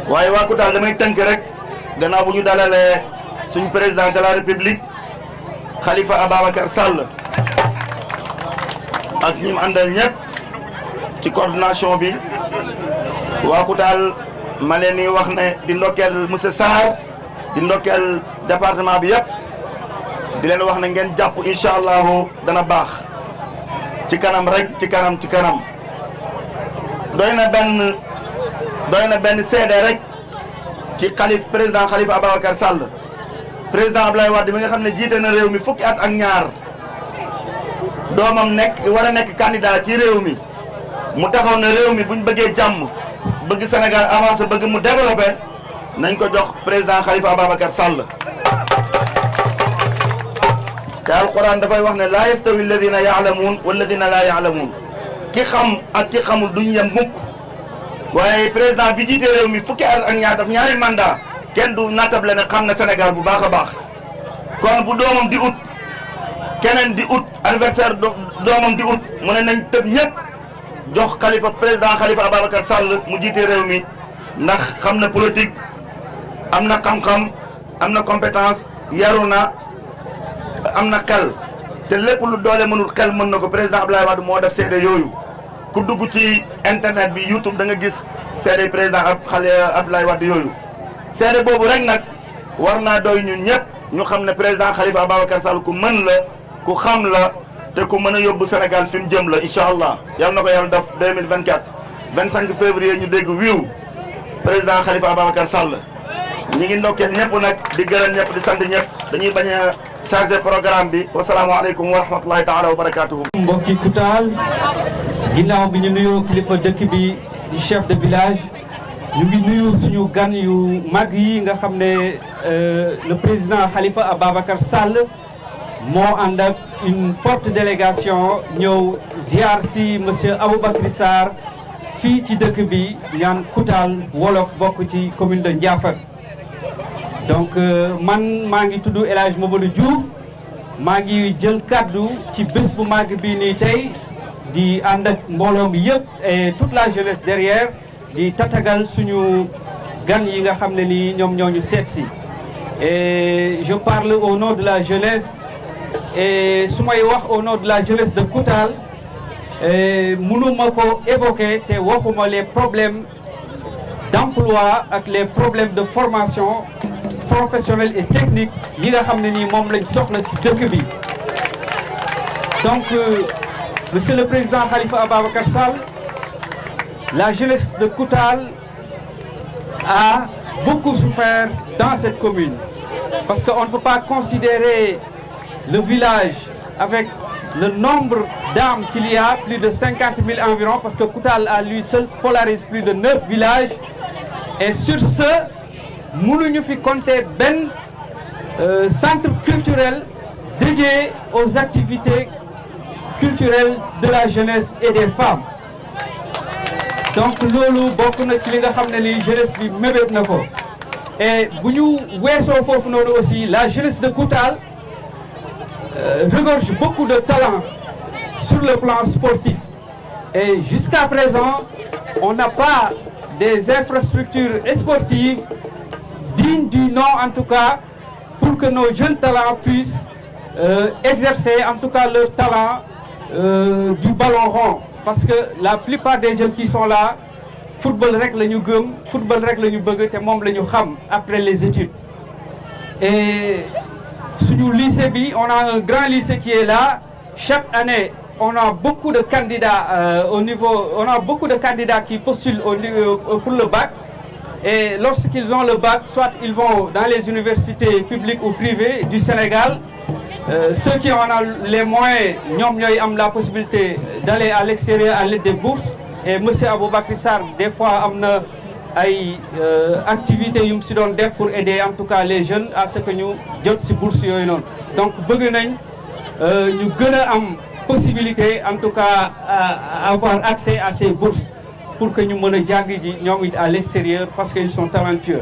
waaye waa Koutal damay tënk rek gannaaw bu ñu dalalee suñu président de la république Khalifa Ababacar Sall ak ñi mu àndal ñëpp ci coordination bi waa Koutal ma leen di wax ne di ndokkeel monsieur Sarr di ndokkeel département bi yëpp di leen wax ne ngeen jàpp incha allahu dana baax ci kanam rek ci kanam doy na benn seede rek ci président Khalifa Ababacar Sall président Abdoulaye Wade mi nga xam ne jiite na réew mi fukki at ak ñaar doomam war a nekk candidat ci réew mi mu taxaw ne réew mi buñ bëggee jàmm bëgg Sénégal avancé bëgg mu développé nañ ko jox président Khalifa Ababacar Sall. te alquran dafay wax ne laa yastawi alladina yaalamuun walladina laa yaalamuun ki xam ak ki xamul duñ yem mukk waaye président bi jiite réew mi fukki at ak ñaar daf ñaari mandat kenn du natable ne xam na Sénégal bu baax a baax kon bu doomam di ut keneen di ut adversaire doomam di ut mu ne nañ tëb ñëpp jox président Khalifa Ababacar Sall mu jiite réew mi ndax xam na politique am na xam-xam am na compétence yaru na am na xel te lépp lu doole mënul xel mën na ko président Abdoulaye Wade moo def seede yooyu ku dugg ci internet bi YouTube da nga gis seede président Abdoulaye Wade yooyu seede boobu rek nag war naa doy ñun ñëpp ñu xam ne président Khalifa Ababacar Sall ku mën la ku xam la te ku mën a yóbbu Sénégal fi mu jëm la incha allah yal na ko yàlla def 2024 25 février ñu dégg wiiw président Khalifa Ababacar Sall ñi ngi ndokkeel ñëpp nag di gërëm ñëpp di sant ñëpp dañuy bañ a chargé programme bi wasalaamaaleykum wa rahmatulahi taala wa barakatuhu. mbokki Koutal ginnaaw bi ñu nuyoo kilifa dëkk bi di chef de village ñu ngi nuyu suñu gan yu mag yi nga xam ne le président Khalifa Ababacar Sall moo ànd ak une forte délégation ñëw ziar si monsieur Aboubacry Sarr fii ci dëkk bi ñaan Koutal wolof bokk ci commune de Ndiaffate. donc man maa ngi tudd El Hadj Mamadou Diouf maa ngi jël kaddu ci bés bu màgg bii nii tey di ànd ak mbooloo mi yëpp et toute la jeunesse derrière di tatagal suñu gan yi nga xam ne nii ñoom ñoo ñu seet si. et je parle au nom de la jeunesse et su may wax au nom de la jeunesse de Koutal mënuma ko évoquer te waxuma les problèmes d'emploi ak les problèmes de formation professionnelle et technique yi nga xam ne nii moom lañ soxla ci dëkk bi. donc monsieur le président Khalifa Ababacar Sall, la jeunesse de Koutal a beaucoup souffert dans cette commune parce qu'on ne peut pas considérer le village avec le nombre d'âmes qu'il y a, plus de 50 000 environ, parce que Koutal à lui seul polarise plus de 9 villages. Et sur ce, mënuñu fi compter benn centre culturel dédié aux activités culturelles de la jeunesse et des femmes. donc loolu bokk na ci li nga xam ne ni jeunesse bi mébét na ko. et bu ñu weesoo foofu noonu aussi la jeunesse de Koutal regorge beaucoup de talent sur le plan sportif. Et jusqu'à présent, on n'a pas des infrastructures sportives dignes du nom en tout cas pour que nos jeunes talents puissent exercer en tout cas leur talent du ballon rond. Parce que la plupart des jeunes qui sont là, football rek la ñu gëm, football rek la ñu bëgg te moom la ñu xam après les études. Et suñu lycée bi, on a un grand lycée qui est là. Chaque année, on a beaucoup de candidats on a beaucoup de candidats qui postulent pour le bac. Et lorsqu'ils ont le bac, soit ils vont dans les universités publiques ou privées du Sénégal. Ceux qui ont les moyens, ñoom ñooy am la possibilité d'aller à l'extérieur à l'aide des bourses. Et monsieur Aboubacry Sarr, des fois am na ay activités yu mu si doon def pour aider en tout cas les jeunes à ce que ñu jot si bourse yooyu noonu. Donc bëgg nañ ñu gën a am possibilité en tout cas avoir accès à ces bourses pour que ñu mën a jàng ji ñoom it à l'extérieur parce qu'ils sont talentueux.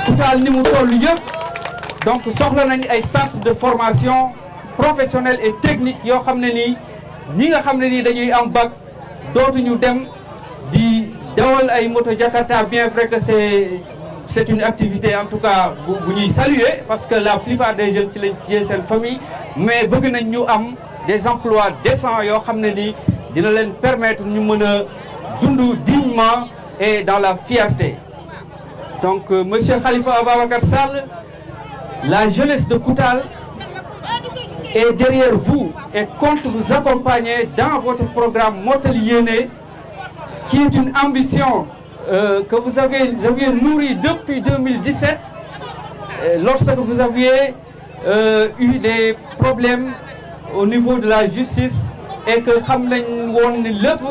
Koutal ni mu toll yëpp donc soxla nañ ay centres de formation professionnels et techniques yoo xam ne nii ñi nga xam ne nii dañuy am bac dootuñu dem di dawal ay moto Jakarta, bien vrai que c'est une activité en tout cas bu ñuy saluer parce que la plupart des jeunes ci lañ jiyee seen famille, mais bëgg nañ ñu am des emplois décents yoo xam ne nii dina leen permettre ñu mën a dund dignement et dans la fierté. Donc monsieur Khalifa Ababacar Sall, la jeunesse de Koutal est derrière vous et compte vous accompagner dans votre programme Mottali Yéné, qui est une ambition que vous aviez nourrie depuis 2017, lorsque vous aviez eu des problèmes au niveau de la justice et que xam nañ woon ni lépp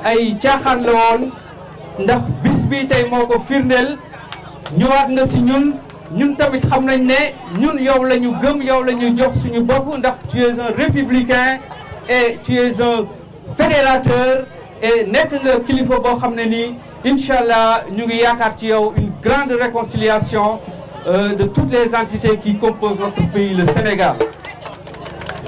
ay caaxaan la woon ndax bis bi tey moo ko firndeel ñëwaat nga si ñun tamit xam nañ ne ñun yow la ñu gëm yow la ñu jox suñu bopp ndax tu es un républicain et tu es un fédérateur et nekk nga kilifa boo xam ne nii incha allah ñu ngi yaakaar ci yow une grande réconciliation de toutes les entités qui composent notre pays, le Sénégal.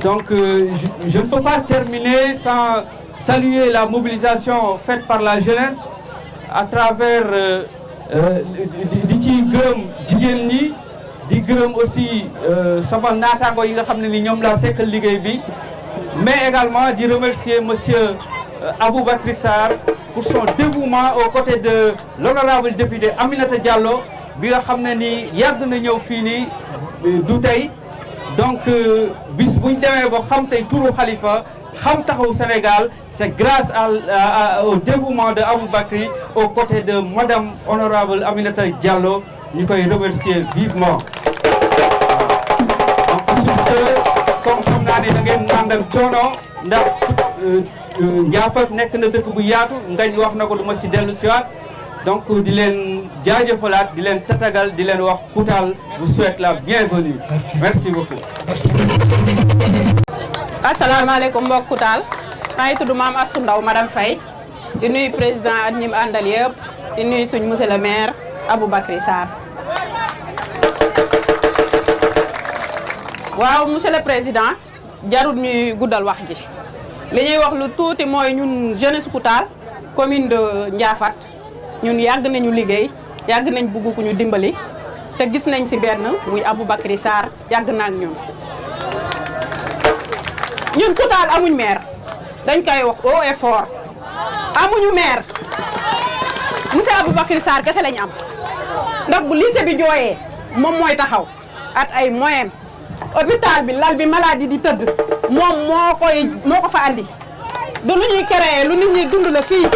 Donc je ne peux pas terminer sans saluer la mobilisation faite par la jeunesse à travers di ci gërëm jigéen ñi di gërëm aussi sama naataango yi nga xam ne ni ñoom laa sekkal liggéey bi, mais également di remercier monsieur Aboubacry Sarr pour son dévouement aux côtés de l'honorable député Aminata Diallo bi nga xam ne ni yàgg na ñëw fii nii du tey. Donc bis buñ demee ba xam tey turu Khalifa xam taxaw Sénégal, c'est grâce au dévouement de Aboubacry aux côtés de madame honorable Aminata Diallo, ñu koy remercier vivement. Donc sur ce, comme xam naa ne da ngeen ànd ak coono ndax Ndiaffate nekk na dëkk bu yaatu, ngañ wax na ko du ma si dellu siwaat. Donc di leen jaajëfalaat di leen tatagal di leen wax Koutal vous souhaite la bienvenue. Merci beaucoup. asalaamaaleykum mbokk Koutal, maa ngi tudd Mame Astou Ndaw madame Faye di nuyu président ak ñi mu àndal yëpp di nuyu suñ monsieur le maire Aboubacry Sarr. waaw monsieur le président jarul ñuy guddal wax ji li ñuy wax lu tuuti mooy ñun jeunesse Koutal commune de Ndiaffate ñun yàgg nañu liggéey yàgg nañ bugg ku ñu dimbali te gis nañ ci benn muy Aboubacry Sarr yàgg na ak ñun Koutal amuñ maire dañ koy wax haut et fort amuñu maire monsieur Aboubacry Sarr kese lañ am ndax bu lycée bi jooyee moom mooy taxaw at ay moyens hôpital bi lal bi maladie di tëdd moom moo ko fa andi du lu ñuy créer lu nit ñi dund la fii.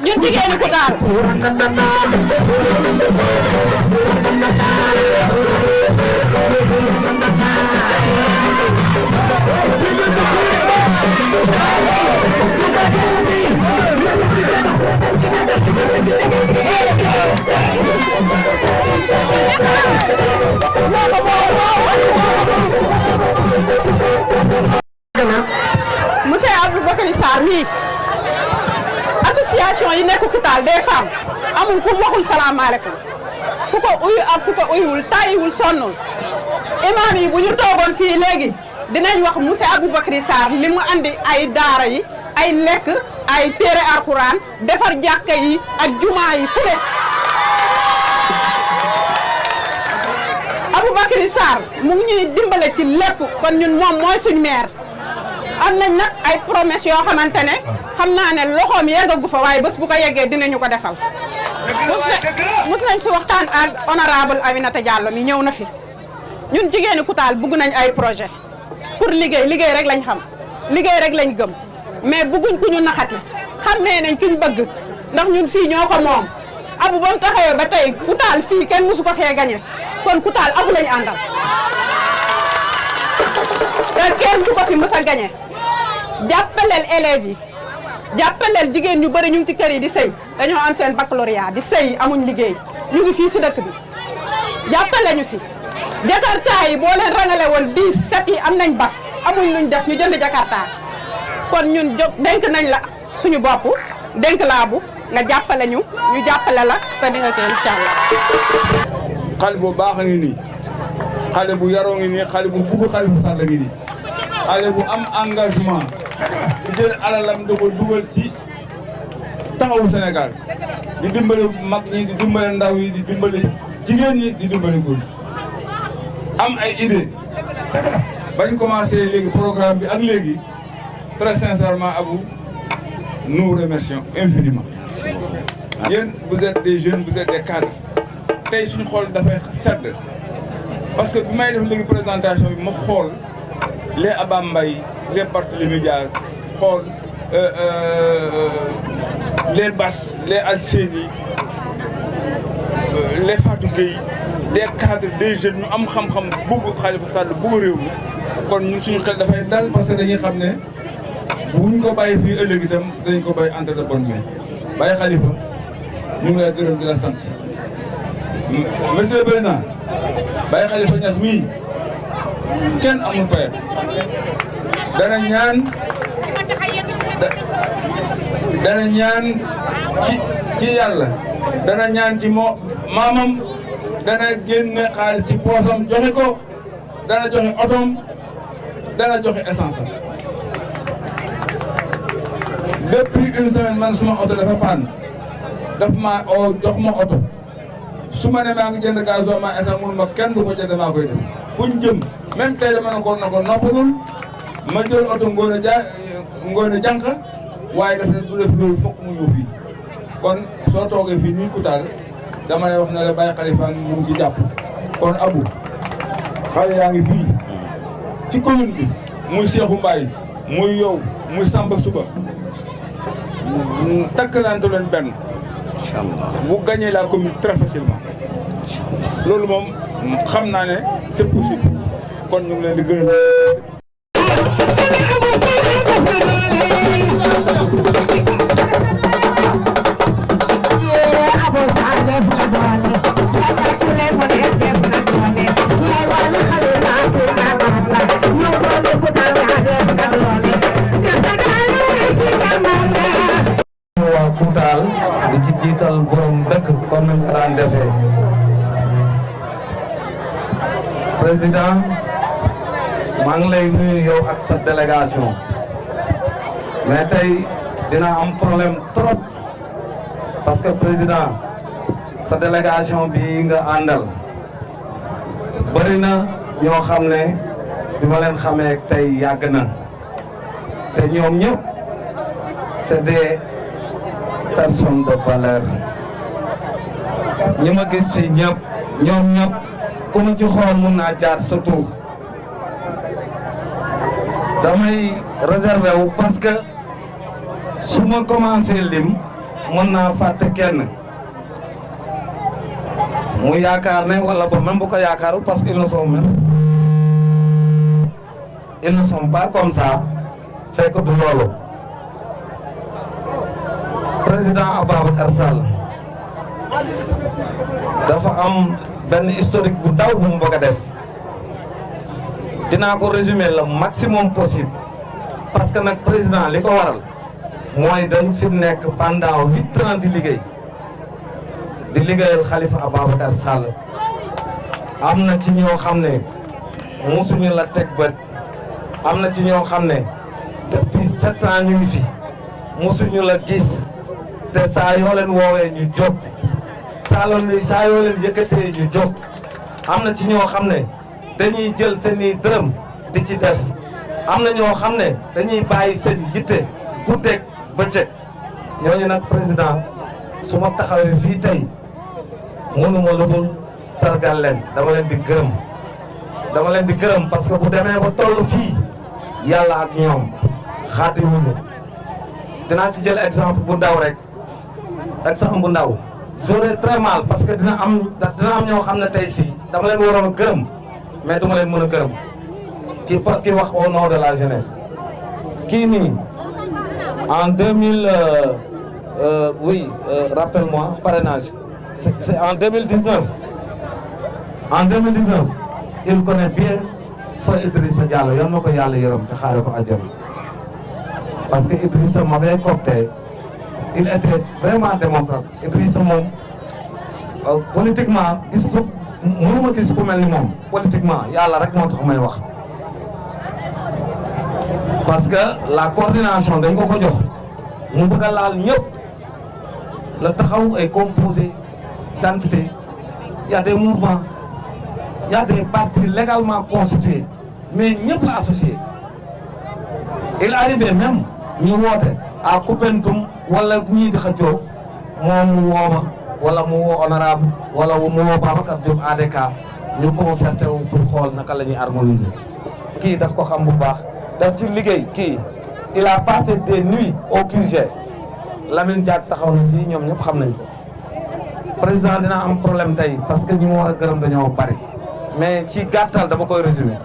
ñun jigéenu Koutal monsieur Aboubacry Sarr mii association yi nekk Koutal des femmes amul ku waxul salaamaaleykum ku ko uyu ak ku ko uyuwul tàyyiwul sonnul imam yi bu ñu toogoon fii léegi dinañ wax monsieur Aboubacry Sarr li mu andi ay daara yi ay lekk ay téere alxuraan defar jàkka yi ak jumaa yi fu ne Aboubacry Sarr mu ngi ñuy dimbale ci lépp kon ñun moom mooy suñ maire am nañ nag ay promesse yoo xamante ne xam naa ne loxoom yeggagu fa waaye bés bu ko yeggee dinañu ko defal mus nañ si waxtaan ak honorable Aminata Diallo mi ñëw na fi ñun jigéeni Koutal bugg nañ ay projet pour liggéey rek lañ xam liggéey rek lañ gëm mais bugguñ ku ñu naxati xamee nañ ki ñu bëgg ndax ñun fii ñoo ko moom Abou ba mu taxawee ba tey Koutal fii kenn musu ko fee gañe kon Koutal Abou lañ àndal te kenn du ko fi mës a gañe jàppaleel élèves yi jàppaleel jigéen ñu bëri ñu ngi ci kër yi di sëy dañoo am seen baccalauréat di sëy amuñ liggéey ñu ngi fii si dëkk bi jàppale ñu si Jakarta yi boo leen rangale woon 10 7 yi am nañ bac amuñ luñ def ñu jënd Jakarta kon ñun dénk nañ la suñu bopp dénk laa bu nga jàppale ñu jàppale la te dina ko incha allah. xale bu baax a ngi nii xale bu yaroo ngi nii xale bu bugg Khalifa Sall ngi nii xale bu am engagement di jël alalam da ko dugal ci taxawu Sénégal di dimbale mag ñi di dimbale ndaw yi di dimbale jigéen ñi di dimbale góor ñi am ay idée bañ commencé léegi programme bi ak léegi très sincèrement Abou nous remercions infiniment. yéen vous êtes des jeunes vous êtes des cadres tey suñu xool dafay sedd parce que bi may def léegi présentation bi ma xool les Abba Mbaye les Barthélémy Dias xool les Bass les Alseni les Fatou Gueye des cadres des jeunes ñu am xam-xam bëgg Khalifa Sall bëgg réew mi kon ñun suñu xel dafay dal parce que dañuy xam ne bu ñu ko bàyyi fii ëllëg itam dañ ko bàyyi entre de bonnes mains bàyyi Khalifa ñu ngi lay gërëm di la sant monsieur le président bàyyi Khalifa Niass mii kenn amul payam dana ñaan ci yàlla dana ñaan ci maamam dana génne xaalis ci poosam joxe ko dana joxe otoom dana joxe essence am depuis une semaine man suma oto dafa panne daf ma oo jox ma oto su ma ne maa ngi jënd gasoil ma essence mënu ma kenn du ko jënd maa koy def fu ñu jëm même tey dama ne ko noppalul ma jël oto ngoone jànq waaye daf ne du def loolu fokk mu ñëw fii kon soo toogee fii nii Koutal dama lay wax ne la bàyyi Khalifa mu ngi ci jàpp kon Abou xale yaa ngi fii ci commune bi muy Cheikhou Mbaye muy yow muy Samba Suba takkalante leen benn vous gagnez la commune très facilement loolu moom xam naa ne c'est possible kon ñu ngi leen di gërëm. waa Koutal di ci jiital borom dëkk comme nañ ko daan defee président maa ngi lay nuyu yow ak sa délégation mais tey dina am problème trop parce que président sa délégation bi nga àndal bëri na ñoo xam ne bi ma leen xamee tey yàgg na te ñoom ñëpp c'est des personnes de valeur ñi ma gis ci ñëpp ñoom ñëpp ku ma ci xool mun naa jaar sa tur damay réservé wu parce que su ma commencé lim mën naa fàtte kenn mu yaakaar ne wala ba même bu ko yaakaaru parce que ils ne sont pas comme ça fekk du loolu président Ababacar Sall dafa am benn historique bu ndaw bu mu bëgg a def dinaa ko résumer le maximum possible parce que nag président li ko waral mooy dañ fi nekk pendant 8 ans di liggéeyal Khalifa Ababacar Sall am na ci ñoo xam ne musuñu la teg bët am na ci ñoo xam ne depuis 7 ans ñu ngi fi musuñu la gis te saa yoo leen woowee ñu jóg saa yoo leen yëkkatee ñu jóg am na ci ñoo xam ne dañuy jël seeni dërëm di ci def am na ñoo xam ne dañuy bàyyi seen yitte guddeeg bëccëg ñooñu nag président su ma taxawee fii tey mënuma lu dul sargal leen dama leen di gërëm parce que bu demee ba toll fii yàlla ak ñoom xaati wuñu dinaa ci jël exemple bu ndaw rek exemple bu ndaw j'aurais très mal parce que dina am ñoo xam ne tey fii dama leen waroon a gërëm mais duma leen mën a gërëm ki wax au nom de la jeunesse kii nii en 2000 rappelle-moi parrainage c'est en 2019 il connaît bien fa Idrissa Diallo yal na ko yàlla yërëm te xaare ko àjjana parce que Idrissa m'avait coopté il était vraiment démocrate Idrissa moom politiquement gis ko mënuma gis ku mel ni moom politiquement yàlla rek moo tax may wax parce que la coordination dañ ko jox mu bëgg a laal ñëpp la taxaw est composé d'entités il y a des mouvements il y a des partis légalement constitués mais ñëpp la associé il arrivait même ñu woote à Koupentoum wala ñii di xëccoo moom mu wooma wala mu woo honorable wala mu woo Babacar Diop ADK ñu concerté wu pour xool naka la ñuy harmoniser kii daf ko xam bu baax daf ci liggéey kii il a passé des nuits au QG Lamine Diack taxaw na fii ñoom ñëpp xam nañ ko président dina am problème tey parce que ñi mu war a gërëm dañoo bari mais ci gàttal dama koy résumer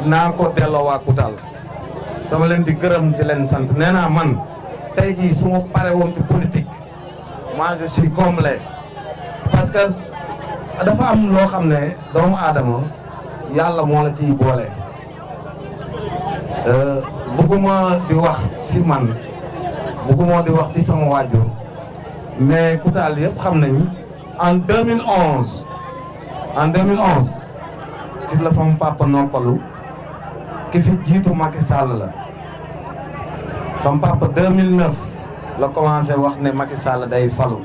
naa ko delloo waa Koutal dama leen di gërëm di leen sant nee naa man tey jii su ma pare woon ci politique moi je suis comblé parce que dafa am loo xam ne doomu aadama yàlla moo la ciy boole bëgguma di wax ci man bëgguma di wax ci sama waajur mais Koutal yëpp xam nañu en 2011 ci la sama papa noppalu ki fi jiitu Macky Sall la sama papa 2009 la commencé wax ne Macky Sall day falu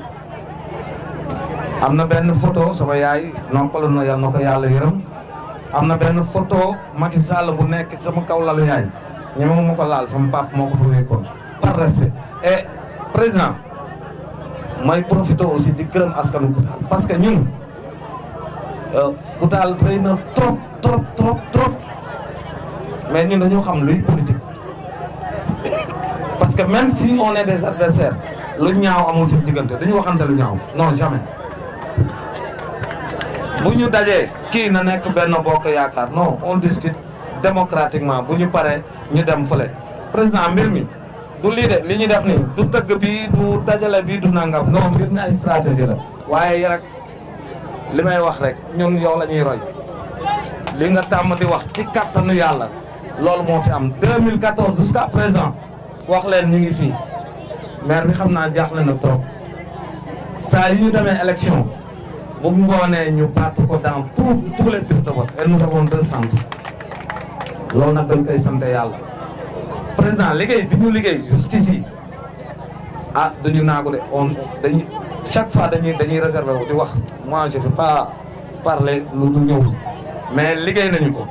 am na benn photo sama yaay noppalu na yal na ko yàlla yërëm am na benn photo Macky Sall bu nekk sama kaw lalu yaay ñeme ma ko laal sama papa moo ko fa wékkoon par respect et président may profité aussi di gërëm askanu Koutal parce que ñun Koutal rëy na trop mais ñun dañoo xam luy politique parce que même si on est des adversaires lu ñaaw amul ci diggante dañu waxante lu ñaaw non jamais bu ñu dajee kii na nekk benn bokk yaakaar non on discute démocratiquement bu ñu paree ñu dem fële président mbir mi du lii de li ñu def nii du tëgg bi du dajale bi du nangam non mbir mi ay stratégie la waaye rek li may wax rek ñun yow la ñuy roy li nga tàmm di wax ci kattanu yàlla loolu moo fi am 2014 jusqu'à présent wax leen ñu ngi fii maire bi xam naa jaaxle na trop saa yi ñu demee élection bu ngoonee ñu battre ko dans tous les bureaux de vote et nous avons 2 centres loolu nag dañ koy sant yàlla président liggéey bi ñu liggéey jusqu'ici ah duñu naagu de dañuy chaque fois dañuy réserver wu di wax moi je vais pas parler lu du ñëw mais liggéey nañu ko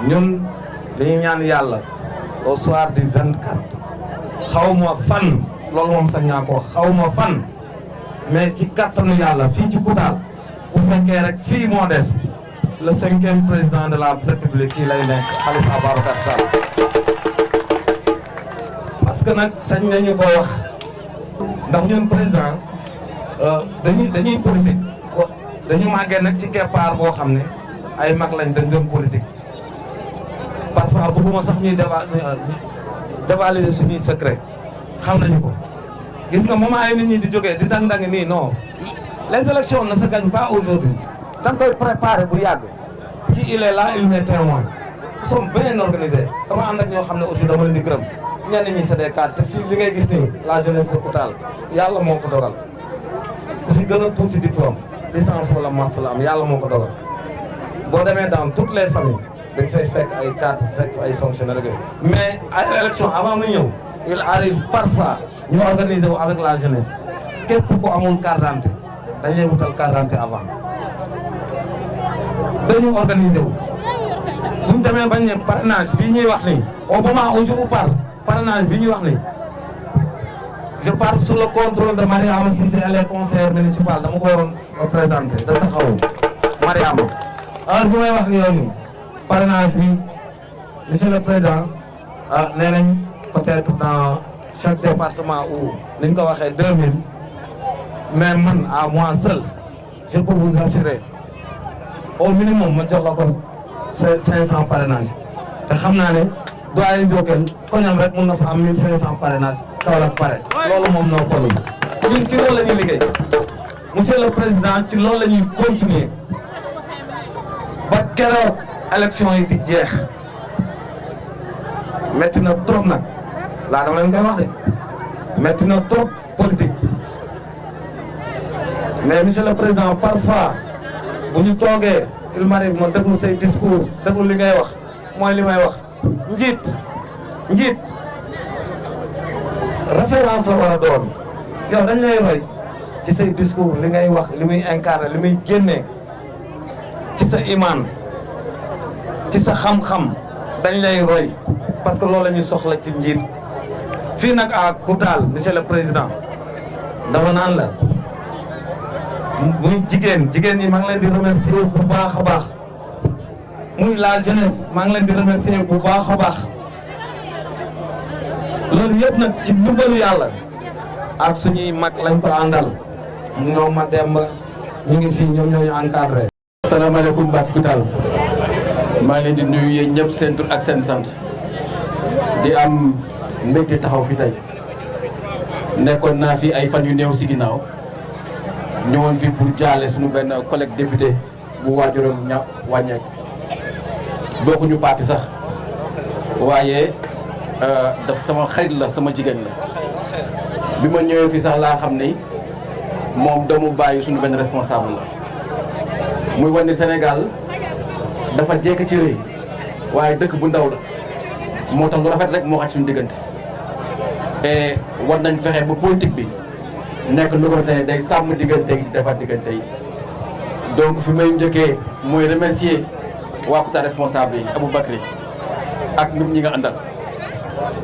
ñun dañuy ñaan yàlla au soir du 24 xaw ma fan loolu moom sax ñaa ko xaw ma fan mais ci kattanu yàlla fii ci Koutal bu fekkee rek fii moo des le 5e président de la République kii lay nekk Khalifa Ababacar Sall parce que nag sañ nañu ko wax ndax ñun président dañuy politique dañu màggee nag ci keppaar boo xam ne ay mag lañ dañ doon politique parfois bëgguma sax ñuy dévaliser suñuy secret xam nañu ko gis nga moment ay nit ñi di jógee di dang-dang nii non les élections ne se gagnent pas aujourd'hui da nga koy préparer bu yàgg ki il est là il est témoin nous sommes bien organisés dama ànd ak ñoo xam ne aussi dama leen di gërëm ñenn ñi c'est des cadres te fii li ngay gis nii la jeunesse de Koutal yàlla moo ko dogal ku fi gën a tuuti diplôme licence wala master la am yàlla moo ko dogal boo demee dans toutes les familles dañ fay fekk ay cadres fekk ay fonctionnaires yooyu mais ay élection avant muy ñëw il arrive parfois ñu organiser wu avec la jeunesse képp ku amul carte d'identité dañ lay wutal carte d'identité avant dañu organiser wu buñ demee bañ ne parrainage bii ñuy wax nii au moment où je vous parle parrainage bii ñuy wax nii je parle sous le contrôle de Mariama Cissé elle est conseillère municipale dama ko waroon présenter da taxawu Mariama alors bi may wax ni yow nii parrainage bi monsieur le président nee nañ peut-être dans chaque département où ni ñu ko waxee 2000 mais man à moi seul je peux vous assurer au minimum ma jox la ko 500 parrainage te xam naa ne doyen Diokène koñam rek mun na fa am 1500 parrainage Kaolack pare loolu moom noo ko ñun ci loolu la ñuy liggéey monsieur le président ci loolu la ñuy continuer ba keroog élection yi di jeex metti na trop nag laa dama leen koy wax de metti na trop politique mais monsieur le président parfois bu ñu toogee il m'arrive ma déglu say discours déglu li ngay wax mooy li may wax njiit référence la war a doon yow dañ lay roy ci say discours li ngay wax li muy incarné li muy génnee ci sa imaan ci sa xam-xam dañ lay roy parce que loolu la ñuy soxla ci njiit fii nag à Koutal monsieur le président dama naan la muy jigéen ñi maa ngi leen di remercier bu baax a baax muy la jeunesse maa ngi leen di remercier bu baax a baax loolu yëpp nag ci ndimbalu yàlla ak suñuy mag lañ ko àndal ñoom ma dem ñu ngi fii ñoom ñoo ñu encadré. asalaamaaleykum mbokki Koutal maa ngi leen di nuyu yéen ñëpp seen tur ak seen sant di am mbégte taxaw fi tey nekkoon naa fi ay fan yu néew si ginnaaw ñëwoon fi pour jaale suñu benn collègue député bu waajuram wàññeeku bokkuñu parti sax waaye daf sama xarit la sama jigéen la bi ma ñëwee fi sax laa xam ni moom doomu bàyyi suñu benn responsable la muy wane ni Sénégal dafa jekk ci rëy waaye dëkk bu ndaw la moo tax lu rafet rek moo xaj suñu diggante et war nañ fexe ba politique bi nekk lu ko tey day sàmm diggante yi defar diggante yi donc fi may njëkkee mooy remercier waa Koutal responsable yi Aboubacry ak ñëpp ñi nga àndal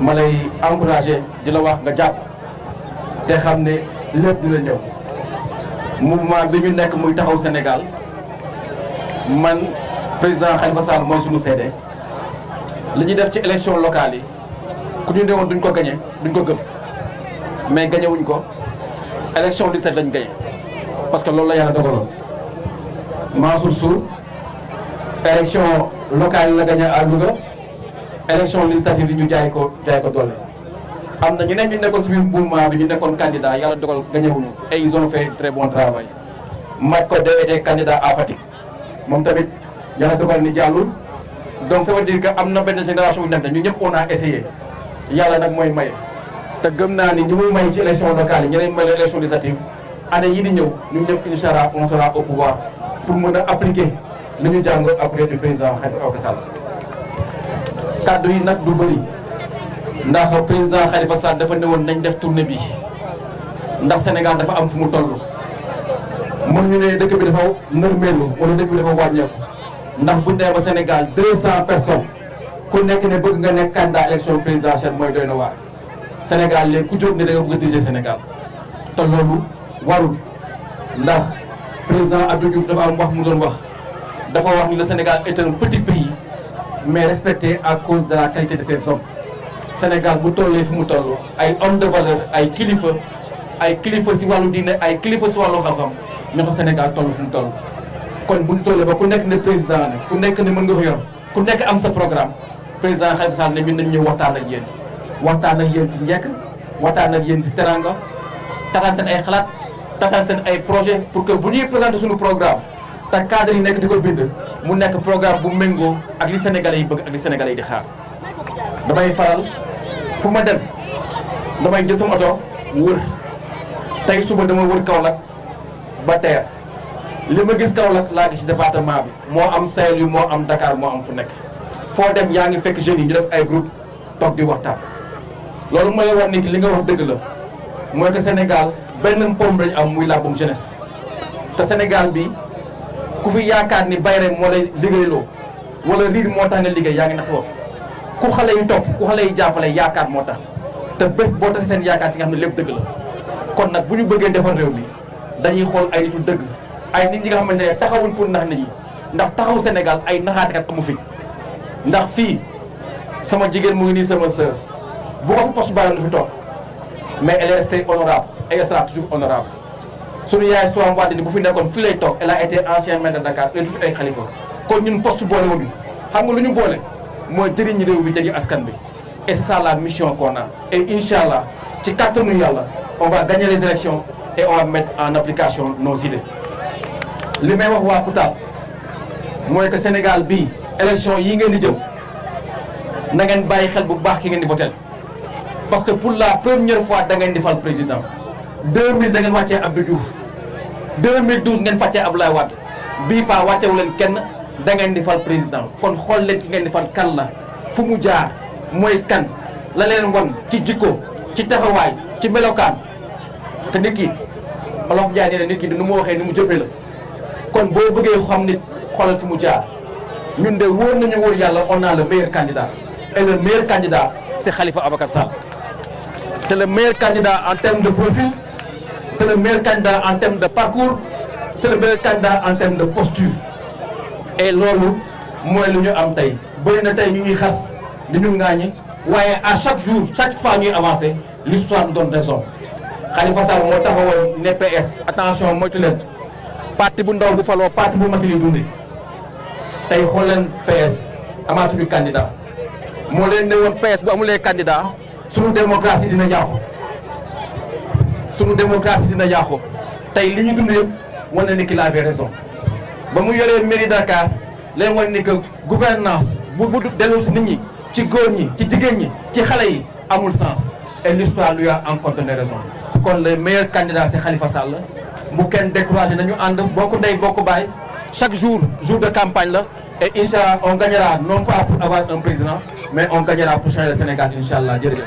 ma lay encouragé di la wax nga jàpp te xam ne lépp dina ñëw mouvement bi ñu nekk muy taxaw Sénégal man président Khalifa Sall mooy suñu seede li ñuy def ci élection locale yi ku ñu newoon duñ ko gagné duñ ko gëm mais gagné wuñ ko élection législative lañ gagné parce que loolu la yàlla dogaloon Mansour Sour élection locale yi la gagné à Louga élection législative yi ñu jaay ko doole am na ñeneen ñu nekkoon si biir mouvement bi ñu nekkoon candidat yàlla dogal gagné wuñu et ils ont fait très bon travail Mat Codé était candidat à Fatick moom tamit yàlla dogal ni jàllul donc ça veut dire que am na benn génération bu nekk ñu ñëpp on a essayé yàlla nag mooy maye te gëm naa ni ñu muy may ci élection locale yi ñeneen may la élection législative année yi di ñëw ñun ñëpp incha allah on sera au pouvoir pour mën a appliquer li ñu jàng après du président Khalifa Sall kaddu yi nag du bëri ndax président Khalifa Sall dafa ne woon nañ def tournée bi ndax Sénégal dafa am fu mu toll mën ñu ne dëkk bi dafa nërmeelu wala dëkk bi dafa wàññeeku ndax bu ñu demee ba Sénégal 200 personnes ku nekk ne bëgg nga nekk candidat élection présidentielle mooy doy na waar Sénégal léegi ku jóg ne da nga bëgg a diriger Sénégal te loolu warul ndax président Abdou Diouf dafa am wax mu doon wax dafa wax ni le Sénégal est un petit pays mais respecté à cause de la qualité de ses hommes Sénégal bu tollee fi mu toll ay hommes de valeur ay kilifa si wàllu diine ay kilifa si wàllu xam-xam ñoo tax Sénégal toll fi mu toll. kon bu ñu tollee ba ku nekk ne président ne ku nekk ne mën nga ko yor ku nekk am sa programme président Khalifa Sall ne ñun nañ ñëw waxtaan ak yéen si njëkk waxtaan ak yéen si teranga taxaan seen ay xalaat taxaan seen ay projet pour que bu ñuy présenter suñu programme te cadre yi nekk di ko bind mu nekk programme bu méngoo ak li Sénégalais yi bëgg ak li Sénégalais yi di xaar. damay faral fu ma dem damay jël sama oto wër tey suba dama wër Kaolack ba teer li ma gis Kaolack laa gis ci département bi moo am Saint-Louis moo am Dakar moo am fu nekk foo dem yaa ngi fekk jeunes yi ñu def ay groupe toog di waxtaan loolu mooy wax ni li nga wax dëgg la mooy que Sénégal benn pom lañ am muy làmbum jeunesse te Sénégal bi ku fi yaakaar ni bay rek moo lay liggéeyloo wala riir moo tax nga liggéey yaa ngi nax sa bopp ku xale yu topp ku xale yu jàppale yaakaar moo tax te bés boo tax seen yaakaar ci nga xam ne lépp dëgg la kon nag bu ñu bëggee defar réew mi dañuy xool ay nitu dëgg ay nit ñi nga xamante ne taxawuñ pour nax nit ñi ndax taxaw Sénégal ay naxaatekat amu fi ndax fii sama jigéen mu ngi nii sama sœur bu ko fa poste bàyyi lu fi toog mais elle est restée honorable et elle sera toujours honorable suñu yaay Soham Wardini bu fi nekkoon fii lay toog elle a été ancien maire de Dakar et tout ay xalifa kon ñun poste boole wuñu xam nga lu ñu boole mooy jëriñ réew bi jëriñ askan bi et c'est ça la mission qu'on a et incha allah ci kàttanu yàlla on va gagner les élections et on va mettre en application nos idées li may wax waa Koutal mooy que Sénégal bii élection yi ngeen di jëm na ngeen bàyyi xel bu baax ki ngeen di voter parce que pour la première fois da ngeen di fal président 2000 da ngeen wàccee Abdou Diouf 2012 ngeen fàccee Abdoulaye Wade bii paa wàccewu leen kenn da ngeen di fal président kon xool leen ki ngeen di fal kan la fu mu jaar mooy kan la leen won ci jikko ci taxawaay ci melokaan te nit ki Olof Njaay nee na nit ki nu mu waxee ni mu jëfee la kon boo bëggee xam nit xoolal fi mu jaar ñun de wóor nañu wóor yàlla on a le meilleur candidat et le meilleur candidat c'est Khalifa Ababacar Sall c'est le meilleur candidat en termes de profil c'est le meilleur candidat en termes de parcours c'est le meilleur candidat en termes de posture et loolu mooy lu ñu am tey bëri na tey ñu ñuy xas di ñu ŋaañi waaye à chaque jour chaque fois ñuy avancer l'histoire nous donne raison Khalifa Sall moo taxawoon ne PS attention moytu leen parti bu ndaw bu faloo parti bu mag li dundee tey xool leen PS amaatuñu candidat moo leen ne woon PS bu amulee candidat sunu démocratie dina yàqu tey li ñu dund yëpp wane ni qu'il avait raison ba mu yoree mairie Dakar leen wane ni que gouvernance bu dellu si nit ñi ci góor ñi ci jigéen ñi ci xale yi amul sens et l'histoire lui a encore donné raison kon le meilleur candidat c'est Khalifa Sall bu kenn découragé nañu ànd bokk ndey bokk baay chaque jour de campagne la et Inch'Allah on gagnera non pas pour avoir un président mais on gagnera pour changer le Sénégal Inch'Allah jërëjëf.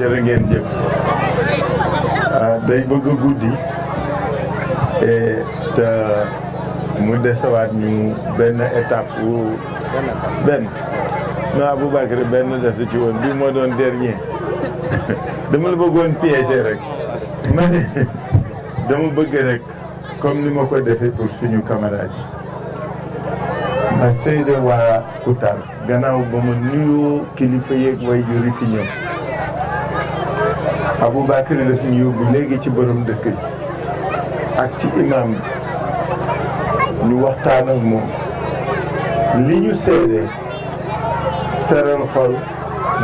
jërë ngeen jëf day bëgg a guddi te mu desewaat ñu benn étape wu benn non Aboubacar benn desu ci woon bii moo doon dernier dama la bëggoon piéger rek ma ne dama bëgg rek comme ni ma ko defee pour suñu camarades yi ma seede waa Koutal gannaaw ba ma nuyoo kilifa yeeg way juri fi ñëw Aboubacar daf ñu yóbbu léegi ci borom dëkk yi ak ci imam bi ñu waxtaan ak moom li ñu seede seral xol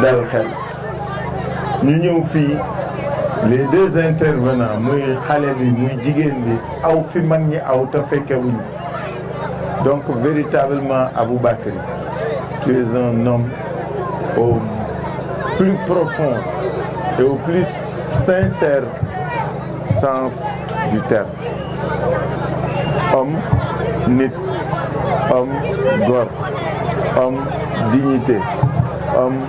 dal xel ñu ñëw fii les deux intervenants muy xale bi muy jigéen bi aw fi mag ñi aw te fekkewuñu donc véritablement Aboubacar tu es un homme au plus profond et au plus sincère sens du terme homme nit homme góor homme dignité homme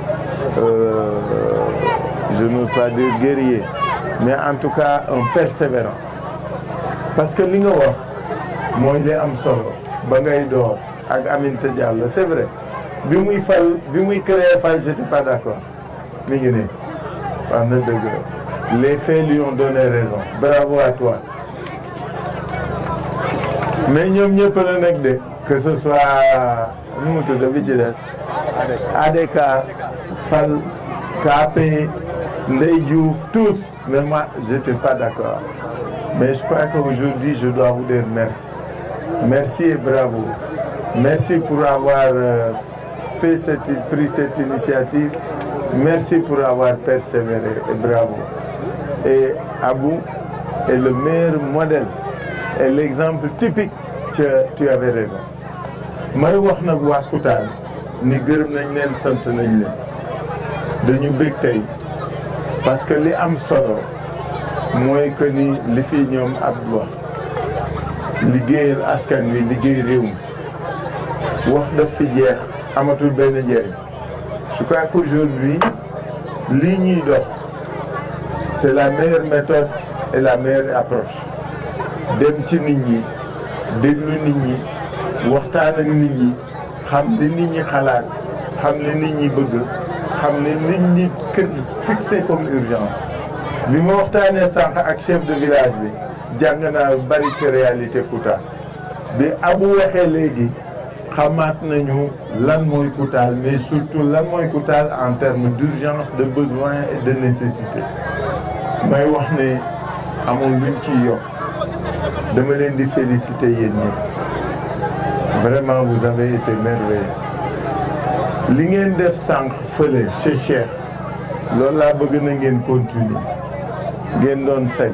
je n'ose pas dire guerrier mais en tout cas un persévérant parce que li nga wax mooy li am solo ba ngay door ak Aminata Diallo c'est vrai bi muy créer fal j'étais pas d'accord mi ngi ne wax na dëgg les faits lui ont donné raison bravo à toi mais ñoom ñëpp la nag de que ce soit nu mu tudd bi ci des ADK Fall KP Ndeye Diouf tous mais moi j'étais pas d'accord mais je crois qu'aujourd'hui je dois vous dire merci et bravo merci pour avoir pris cette initiative merci pour avoir persévéré et bravo et Abou est le meilleur modèle et l'exemple typique que tu avais raison may wax nag waa Koutal ni gërëm nañ leen sant nañ leen dañu bég tey parce que li am solo mooy que ni li fi ñoom Abdou wax liggéeyal askan wi liggéey réew mi wax daf fi jeex amatul benn njëriñ je crois qu'aujourd'hui lii ñuy dox c'est la meilleure méthode et la meilleure approche dem ci nit ñi déglu nit ñi waxtaan ak nit ñi xam li nit ñi xalaat xam li nit ñi bëgg xam li nit ñi fixé comme urgence bi ma waxtaanee sànq ak chef de village bi jàng naa bari ci réalité Koutal bi Abou waxee léegi xamaat nañu lan mooy Koutal mais surtout lan mooy Koutal en termes d'urgence de besoin et de nécessité may wax ne amul luñ ciy yokk dama leen di féliciter yéen ñëpp vraiment vous avez été merveilleux li ngeen def sànq fële chez Cheikh loolu laa bëgg na ngeen continuer ngeen doon say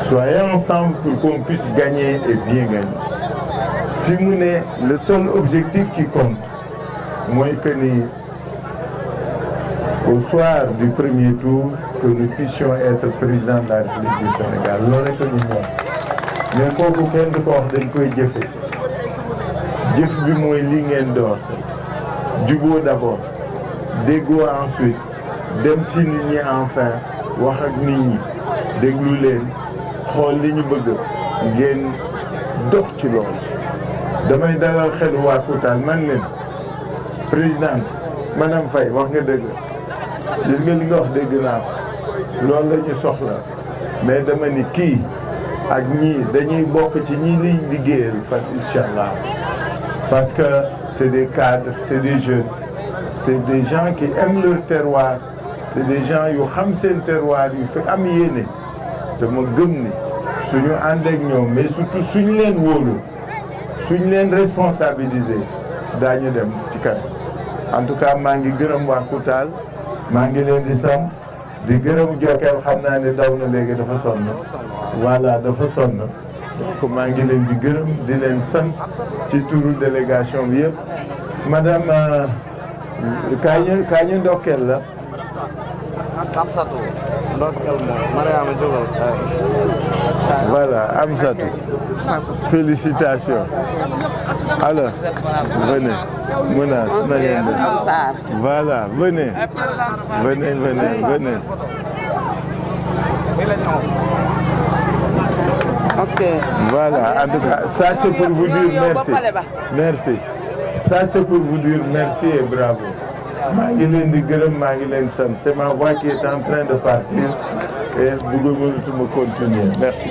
soyez ensemble pour qu'on puisse gagner et bien gagner fi mu ne le seul objectif qui compte mooy que ni au soir du premier tour que nous puissions être président de la République du Sénégal loolu rek ñu moom mais kooku kenn du ko wax dañ koy jëfe jëf bi mooy li ngeen door juboo d'abord déggoo ensuite dem ci nit ñi enfin wax ak nit ñi déglu leen xool li ñu bëgg ngeen dox ci loolu damay dalal xelu waa Koutal man leen présidente madame Faye wax nga dëgg gis nga li nga wax dégg naa ko loolu la ñu soxla mais dama ni kii ak ñii dañuy bokk ci ñi liy liggéeyal fa incha allah parce que c'est des cadres c'est des jeunes c'est des gens qui aiment leur terroir c'est des gens yu xam seen terroir yu fi am yéene te ma gëm ni suñu ànd ak ñoom mais surtout suñu leen wóolu suñu leen responsabiliser daañu dem ci kanam en tout cas maa ngi gërëm waa Koutal maa ngi leen di sant di gërëm Jokal xam naa ne daw na léegi dafa sonn voilà dafa sonn donc maa ngi leen di gërëm di leen sant ci turu délégation bi yëpp madame kaa ñu ndokkeel la Amsatou ndokkeel moom Mariama jógal voilà Amsatou félicitations alors venez Mounas na ngeen def voilà venez ok voilà en tout cas ça c'est pour vous dire merci ça c'est pour vous dire merci et bravo maa ngi leen di gërëm maa ngi leen sant c'est ma voix qui est en train de partir et bëgg mënatuma continuer merci